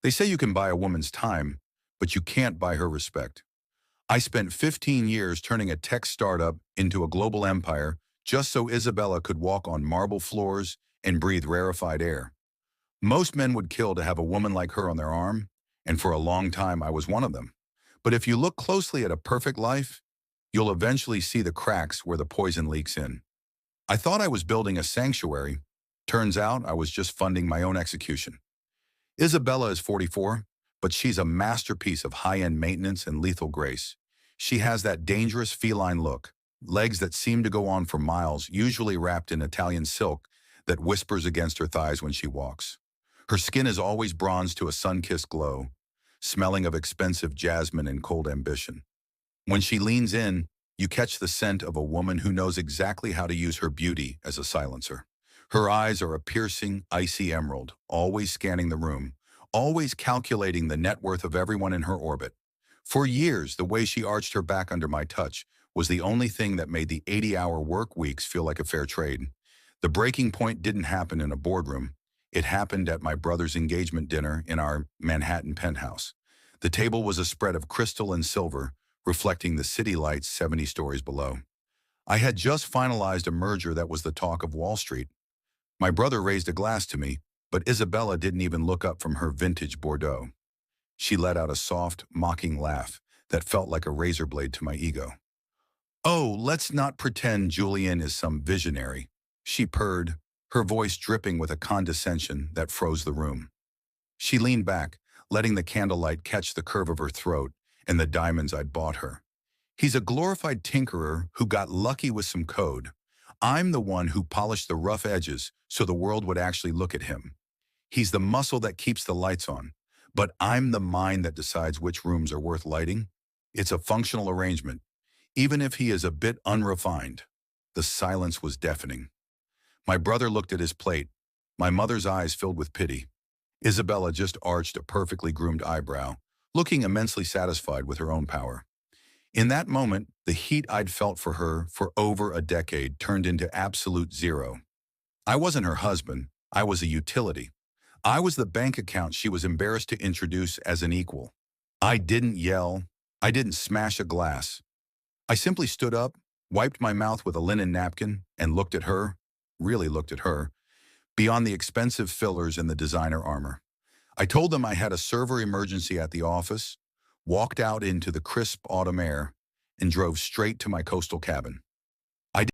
They say you can buy a woman's time, but you can't buy her respect. I spent 15 years turning a tech startup into a global empire just so Isabella could walk on marble floors and breathe rarefied air. Most men would kill to have a woman like her on their arm, and for a long time I was one of them. But if you look closely at a perfect life, you'll eventually see the cracks where the poison leaks in. I thought I was building a sanctuary. Turns out I was just funding my own execution. Isabella is 44, but she's a masterpiece of high-end maintenance and lethal grace. She has that dangerous feline look, legs that seem to go on for miles, usually wrapped in Italian silk that whispers against her thighs when she walks. Her skin is always bronzed to a sun-kissed glow, smelling of expensive jasmine and cold ambition. When she leans in, you catch the scent of a woman who knows exactly how to use her beauty as a silencer. Her eyes are a piercing, icy emerald, always scanning the room, always calculating the net worth of everyone in her orbit. For years, the way she arched her back under my touch was the only thing that made the 80-hour work weeks feel like a fair trade. The breaking point didn't happen in a boardroom. It happened at my brother's engagement dinner in our Manhattan penthouse. The table was a spread of crystal and silver, reflecting the city lights 70 stories below. I had just finalized a merger that was the talk of Wall Street. My brother raised a glass to me, but Isabella didn't even look up from her vintage Bordeaux. She let out a soft, mocking laugh that felt like a razor blade to my ego. "Oh, let's not pretend Julian is some visionary," she purred, her voice dripping with a condescension that froze the room. She leaned back, letting the candlelight catch the curve of her throat and the diamonds I'd bought her. "He's a glorified tinkerer who got lucky with some code. I'm the one who polished the rough edges so the world would actually look at him. He's the muscle that keeps the lights on, but I'm the mind that decides which rooms are worth lighting. It's a functional arrangement, even if he is a bit unrefined." The silence was deafening. My brother looked at his plate, my mother's eyes filled with pity. Isabella just arched a perfectly groomed eyebrow, looking immensely satisfied with her own power. In that moment, the heat I'd felt for her for over a decade turned into absolute zero. I wasn't her husband, I was a utility. I was the bank account she was embarrassed to introduce as an equal. I didn't yell, I didn't smash a glass. I simply stood up, wiped my mouth with a linen napkin, and looked at her, really looked at her, beyond the expensive fillers and the designer armor. I told them I had a server emergency at the office, walked out into the crisp autumn air, and drove straight to my coastal cabin.